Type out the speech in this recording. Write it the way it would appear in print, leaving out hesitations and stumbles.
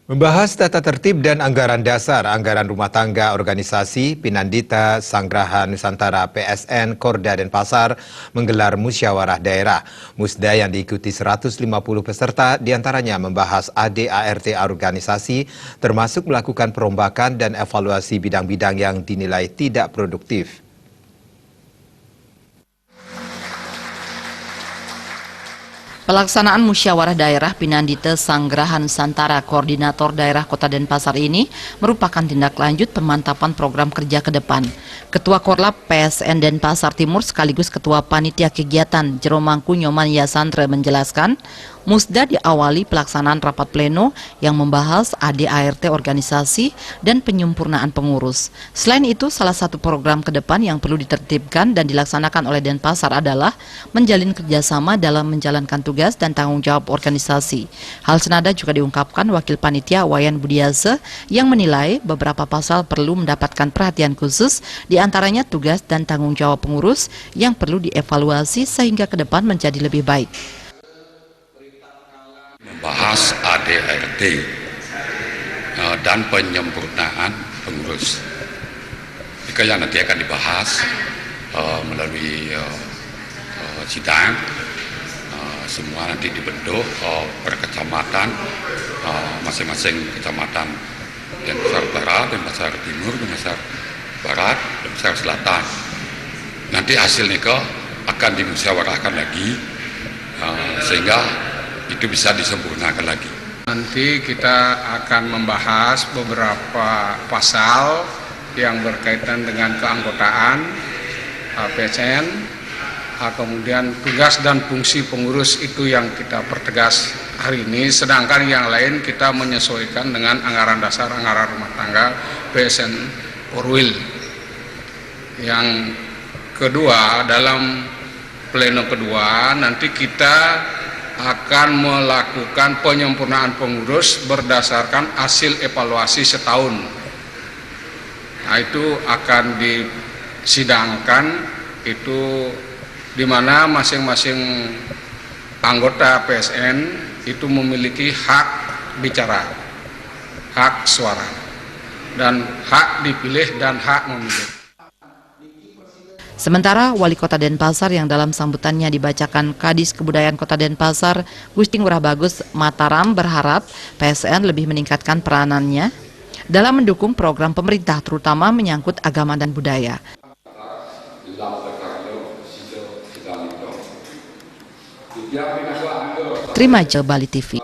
Membahas tata tertib dan anggaran dasar, anggaran rumah tangga organisasi Pinandita Sanggraha Nusantara PSN Korda Denpasar menggelar musyawarah daerah. Musda yang diikuti 150 peserta diantaranya membahas ADART organisasi termasuk melakukan perombakan dan evaluasi bidang-bidang yang dinilai tidak produktif. Pelaksanaan musyawarah daerah Pinandita Sanggraha Nusantara Koordinator Daerah Kota Denpasar ini merupakan tindak lanjut pemantapan program kerja ke depan. Ketua Korlap PSN Denpasar Timur sekaligus Ketua Panitia Kegiatan Jeromangku Nyoman Yasandra menjelaskan, Musda diawali pelaksanaan rapat pleno yang membahas ADART organisasi dan penyempurnaan pengurus. Selain itu, salah satu program ke depan yang perlu ditertibkan dan dilaksanakan oleh Denpasar adalah menjalin kerjasama dalam menjalankan tugas dan tanggung jawab organisasi. Hal senada juga diungkapkan Wakil Panitia Wayan Budiase yang menilai beberapa pasal perlu mendapatkan perhatian khusus, diantaranya tugas dan tanggung jawab pengurus yang perlu dievaluasi sehingga ke depan menjadi lebih baik. Membahas ADART dan penyempurnaan pengurus. Jika yang nanti akan dibahas melalui sidang, semua nanti dibentuk per kecamatan, masing-masing kecamatan Denpasar Barat, Denpasar Timur, Denpasar Barat, Denpasar Selatan. Nanti hasilnya akan dimusyawarahkan lagi sehingga itu bisa disempurnakan lagi. Nanti kita akan membahas beberapa pasal yang berkaitan dengan keanggotaan PSN, kemudian tugas dan fungsi pengurus itu yang kita pertegas hari ini, sedangkan yang lain kita menyesuaikan dengan anggaran dasar, anggaran rumah tangga PSN Orwil. Yang kedua, dalam pleno kedua nanti kita akan melakukan penyempurnaan pengurus berdasarkan hasil evaluasi setahun. Nah, itu akan disidangkan itu di mana masing-masing anggota PSN itu memiliki hak bicara, hak suara, dan hak dipilih dan hak memilih. Sementara Wali Kota Denpasar yang dalam sambutannya dibacakan Kadis Kebudayaan Kota Denpasar, Gusti Ngurah Bagus Mataram berharap PSN lebih meningkatkan peranannya dalam mendukung program pemerintah terutama menyangkut agama dan budaya. Terima Bali TV.